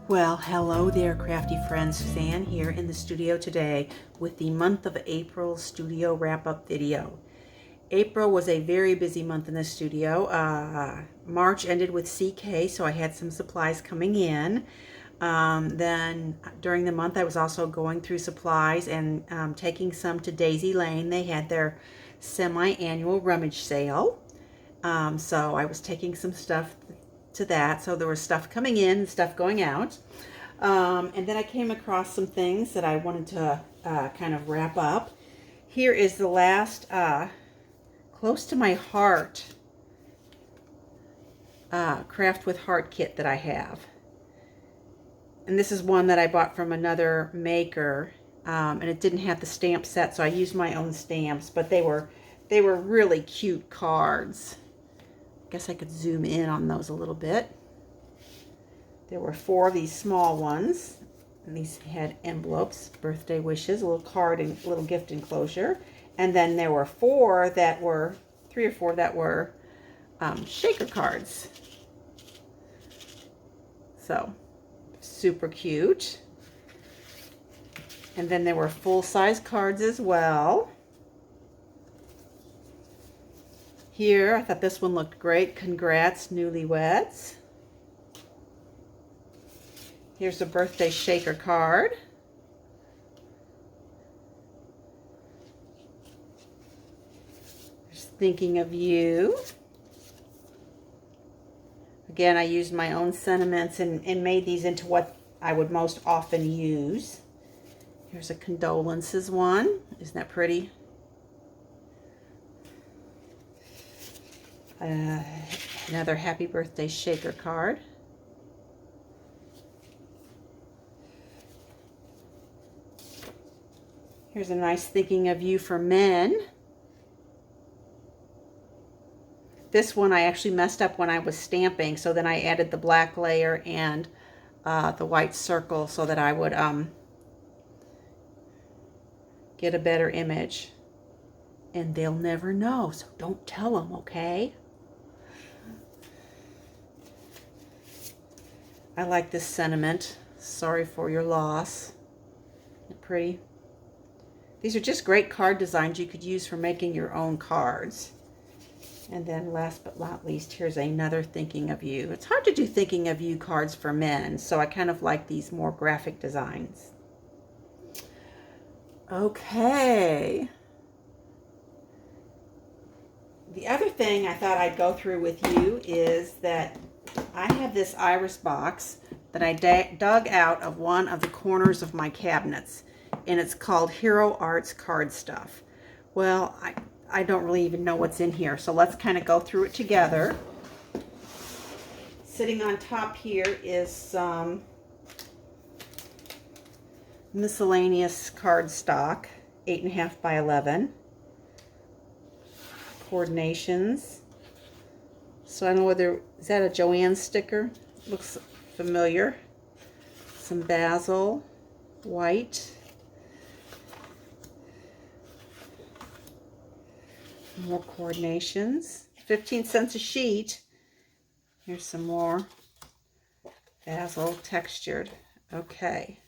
Well, hello there, crafty friends. Suzanne here in the studio today with the month of April studio wrap-up video. April was a very busy month in the studio. March ended with CK, so I had some supplies coming in. Then during the month I was also going through supplies and taking some to Daisy Lane. They had their semi-annual rummage sale. So I was taking some stuff to that. So there was stuff coming in, stuff going out. And then I came across some things that I wanted to kind of wrap up. Here is the last close to my heart craft with heart kit that I have. And this is one that I bought from another maker, and it didn't have the stamp set, so I used my own stamps, but they were really cute cards. I guess I could zoom in on those a little bit. There were 4 of these small ones, and these had envelopes, birthday wishes, a little card and a little gift enclosure. And then there were 3 or 4 that were shaker cards. So super cute. And then there were full-size cards as well. Here, I thought this one looked great. Congrats, newlyweds. Here's a birthday shaker card. Just thinking of you. Again, I used my own sentiments and made these into what I would most often use. Here's a condolences one. Isn't that pretty? Another happy birthday shaker card. Here's a nice thinking of you for men. This one I actually messed up when I was stamping, so then I added the black layer and the white circle so that I would get a better image. And they'll never know, so don't tell them, okay? I like this sentiment. Sorry for your loss. Isn't it pretty? These are just great card designs you could use for making your own cards. And then last but not least, here's another thinking of you. It's hard to do thinking of you cards for men, so I kind of like these more graphic designs. Okay. The other thing I thought I'd go through with you is that I have this iris box that I dug out of one of the corners of my cabinets, and it's called Hero Arts Card Stuff. Well, I don't really even know what's in here, so let's kind of go through it together. Sitting on top here is some miscellaneous cardstock, 8.5 by 11. Coordinations. So I don't know whether, is that a Joanne sticker? Looks familiar. Some basil, white. More coordinations. 15 cents a sheet. Here's some more basil textured. Okay.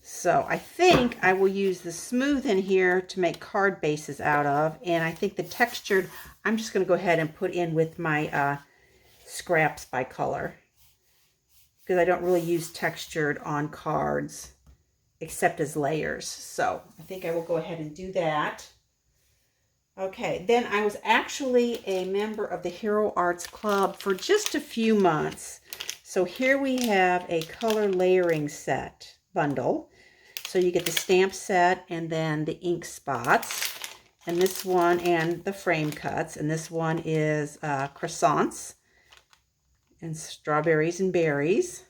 So I think I will use the smooth in here to make card bases out of, and I think the textured I'm just going to go ahead and put in with my scraps by color, because I don't really use textured on cards except as layers. So I think I will go ahead and do that. Okay, then I was actually a member of the Hero Arts Club for just a few months. So here we have a color layering set bundle. So you get the stamp set and then the ink spots. And this one, and the frame cuts. And this one is croissants and strawberries and berries.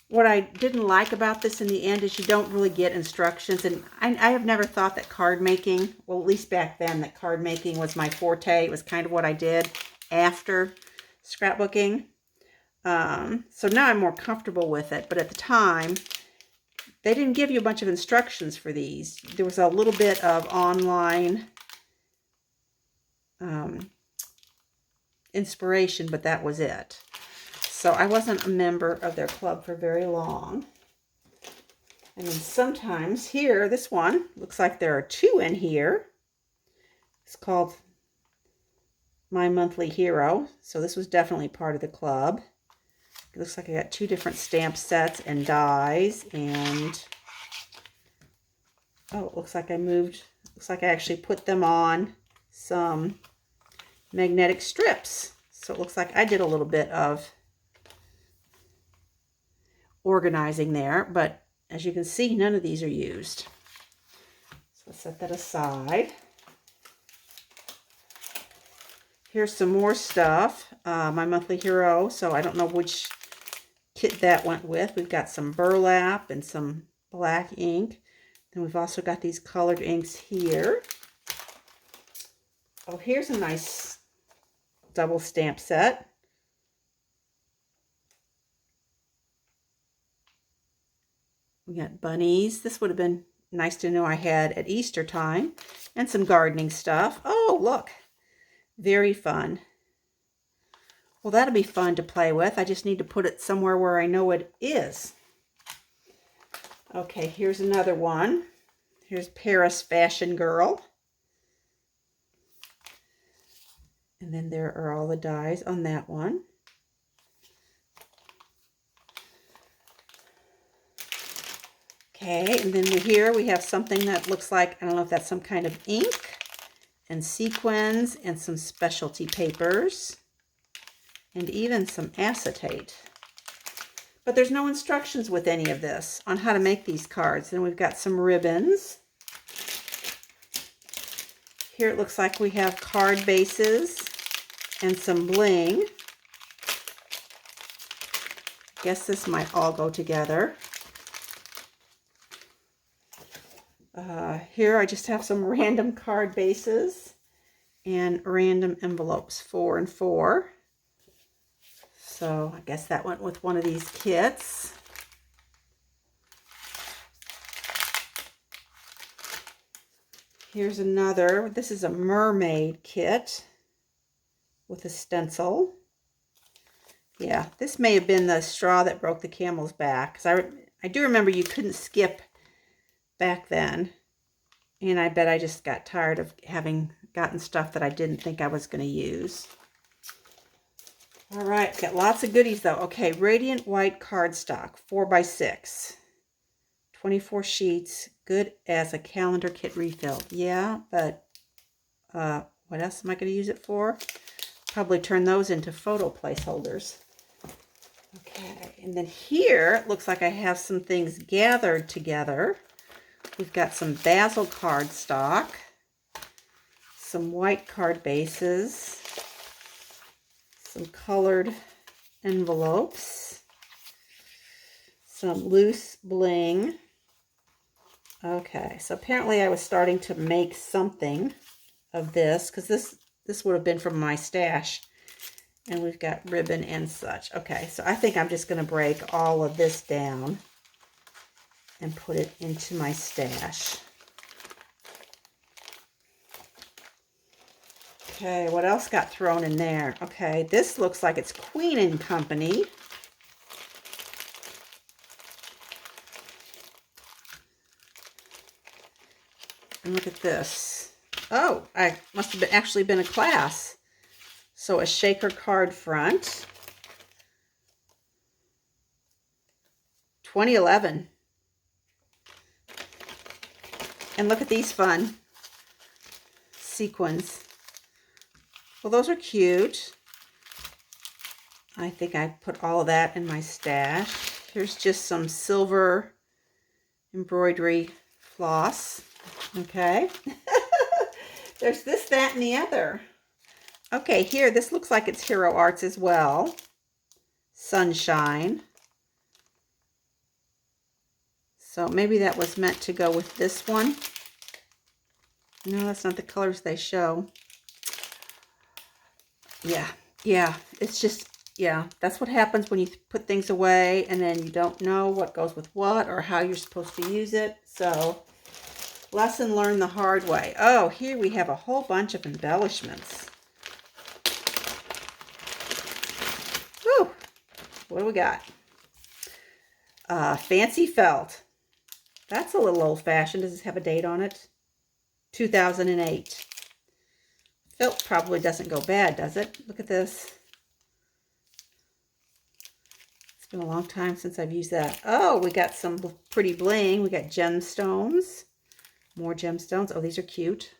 What I didn't like about this in the end is you don't really get instructions. And I have never thought that card making, well, at least back then, that card making was my forte. It was kind of what I did after scrapbooking. So now I'm more comfortable with it. But at the time, they didn't give you a bunch of instructions for these. There was a little bit of online inspiration, but that was it. So I wasn't a member of their club for very long. And then sometimes here, this one, looks like there are 2 in here. It's called My Monthly Hero. So this was definitely part of the club. It looks like I got 2 different stamp sets and dies. And, oh, it looks like looks like I actually put them on some magnetic strips. So it looks like I did a little bit of organizing there, but as you can see, none of these are used. So let's set that aside. Here's some more stuff. My Monthly Hero, so I don't know which kit that went with. We've got some burlap and some black ink. Then we've also got these colored inks here. Oh, here's a nice double stamp set. We got bunnies. This would have been nice to know I had at Easter time. And some gardening stuff. Oh, look. Very fun. Well, that'll be fun to play with. I just need to put it somewhere where I know it is. Okay, here's another one. Here's Paris Fashion Girl. And then there are all the dies on that one. Okay, and then here we have something that looks like, I don't know if that's some kind of ink and sequins and some specialty papers and even some acetate. But there's no instructions with any of this on how to make these cards. And we've got some ribbons. Here it looks like we have card bases and some bling. Guess this might all go together. Here I just have some random card bases and random envelopes, 4 and 4. So I guess that went with one of these kits. Here's another. This is a mermaid kit with a stencil. Yeah, this may have been the straw that broke the camel's back, because I do remember you couldn't skip back then. And I bet I just got tired of having gotten stuff that I didn't think I was going to use. All right, got lots of goodies though. Okay, Radiant White cardstock, 4x6. 24 sheets, good as a calendar kit refill. Yeah, but what else am I going to use it for? Probably turn those into photo placeholders. Okay, and then here, it looks like I have some things gathered together. We've got some basil cardstock, some white card bases, some colored envelopes, some loose bling. Okay, so apparently I was starting to make something of this, because this would have been from my stash. And we've got ribbon and such. Okay, so I think I'm just going to break all of this down and put it into my stash. Okay, what else got thrown in there? Okay, this looks like it's Queen and Company. And look at this. Oh, I must have actually been a class. So a shaker card front. 2011. And look at these fun sequins. Well, those are cute. I think I put all of that in my stash. Here's just some silver embroidery floss. Okay. There's this, that, and the other. Okay, here, this looks like it's Hero Arts as well. Sunshine. So maybe that was meant to go with this one. No, that's not the colors they show. Yeah, it's just, yeah, that's what happens when you put things away and then you don't know what goes with what or how you're supposed to use it. So, lesson learned the hard way. Oh, here we have a whole bunch of embellishments. What do we got? Fancy felt. That's a little old-fashioned. Does this have a date on it? 2008. Felt probably doesn't go bad, does it? Look at this. It's been a long time since I've used that. Oh, we got some pretty bling. We got gemstones. More gemstones. Oh, these are cute.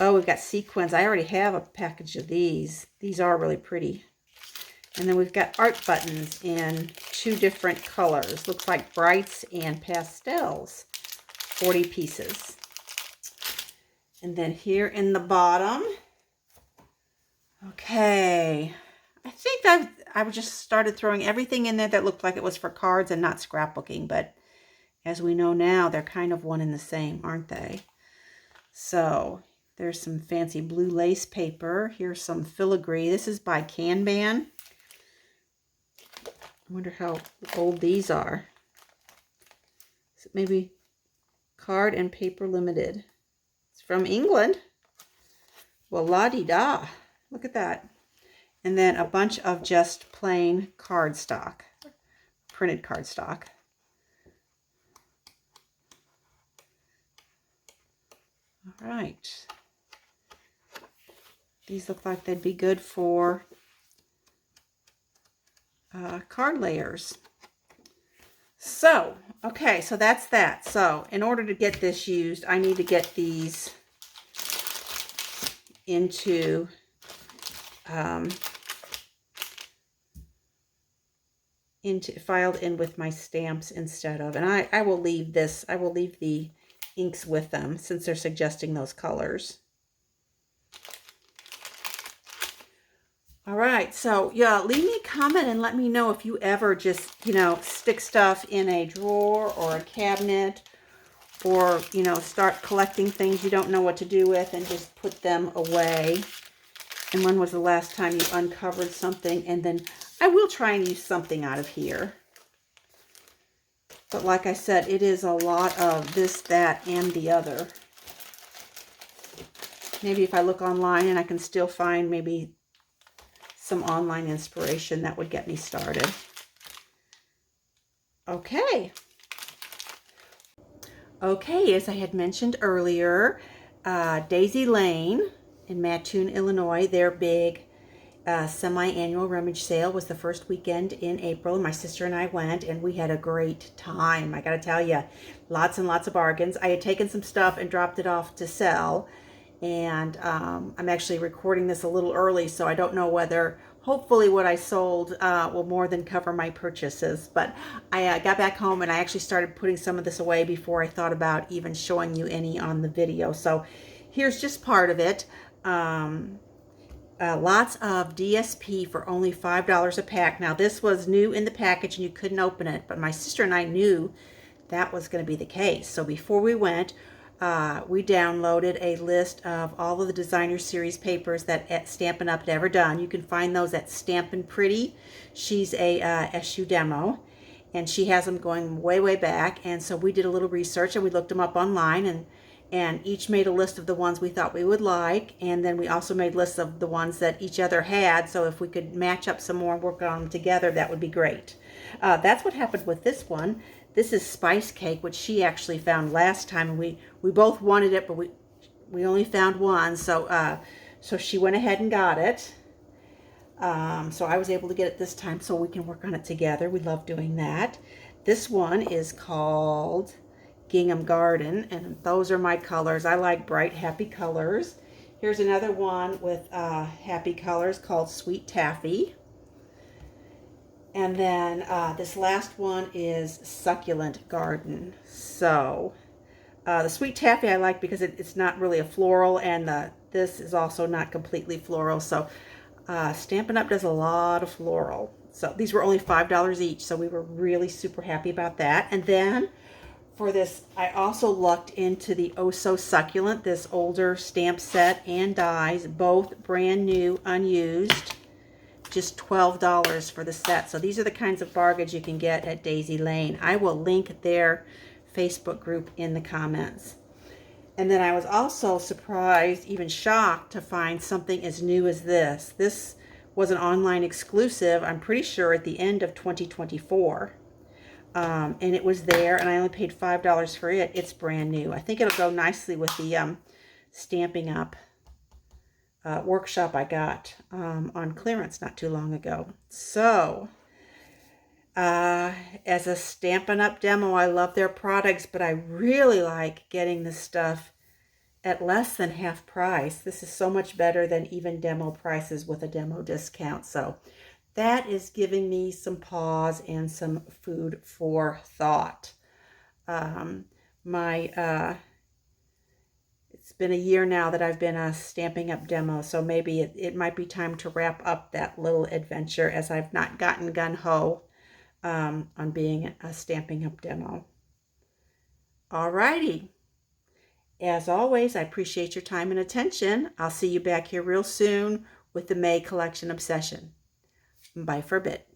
Oh, we've got sequins. I already have a package of these. These are really pretty. And then we've got art buttons in 2 different colors. Looks like brights and pastels. 40 pieces. And then here in the bottom. Okay. I think I've just started throwing everything in there that looked like it was for cards and not scrapbooking. But as we know now, they're kind of one and the same, aren't they? So there's some fancy blue lace paper. Here's some filigree. This is by Kanban. I wonder how old these are. Is it maybe Card and Paper Limited? It's from England. Well, la-di-da. Look at that. And then a bunch of just plain cardstock, printed cardstock. All right. These look like they'd be good for card layers. So, okay, so that's that. So, in order to get this used, I need to get these into filed in with my stamps instead of, and I will leave this, I will leave the inks with them since they're suggesting those colors. All right, so yeah, leave me a comment and let me know if you ever just, you know, stick stuff in a drawer or a cabinet, or, you know, start collecting things you don't know what to do with and just put them away. And when was the last time you uncovered something? And then I will try and use something out of here. But like I said, it is a lot of this, that, and the other. Maybe if I look online and I can still find maybe some online inspiration, that would get me started. Okay. Okay, as I had mentioned earlier, Daisy Lane in Mattoon, Illinois, their big semi-annual rummage sale was the first weekend in April. My sister and I went, and we had a great time. I got to tell you, lots and lots of bargains. I had taken some stuff and dropped it off to sell, and I'm actually recording this a little early, so I don't know whether, hopefully what I sold will more than cover my purchases. But I got back home and I actually started putting some of this away before I thought about even showing you any on the video. So here's just part of it. Lots of DSP for only $5 a pack. Now this was new in the package and you couldn't open it, but my sister and I knew that was going to be the case. So before we went, we downloaded a list of all of the designer series papers that Stampin' Up! Had ever done. You can find those at Stampin' Pretty. She's a SU demo, and she has them going way, way back. And so we did a little research and we looked them up online, and each made a list of the ones we thought we would like. And then we also made lists of the ones that each other had. So if we could match up some more and work on them together, that would be great. That's what happened with this one. This is Spice Cake, which she actually found last time. We both wanted it, but we only found one. So so she went ahead and got it. So I was able to get it this time so we can work on it together. We love doing that. This one is called Gingham Garden, and those are my colors. I like bright, happy colors. Here's another one with happy colors called Sweet Taffy. And then this last one is Succulent Garden. So the Sweet Taffy I like because it's not really a floral, and this is also not completely floral. So Stampin' Up! Does a lot of floral. So these were only $5 each, so we were really super happy about that. And then for this, I also lucked into the Oh So Succulent, this older stamp set and dies, both brand new, unused. Just $12 for the set. So these are the kinds of bargains you can get at Daisy Lane. I will link their Facebook group in the comments. And then I was also surprised, even shocked, to find something as new as this. This was an online exclusive, I'm pretty sure, at the end of 2024. And it was there, and I only paid $5 for it. It's brand new. I think it'll go nicely with the Stampin' Up! Workshop I got on clearance not too long ago. So, as a Stampin' Up! Demo, I love their products, but I really like getting the stuff at less than half price. This is so much better than even demo prices with a demo discount. So that is giving me some pause and some food for thought. It's been a year now that I've been a Stampin' Up! Demo, so maybe it might be time to wrap up that little adventure, as I've not gotten gung-ho on being a Stampin' Up! Demo. Alrighty. As always, I appreciate your time and attention. I'll see you back here real soon with the May Collection Obsession. Bye for a bit.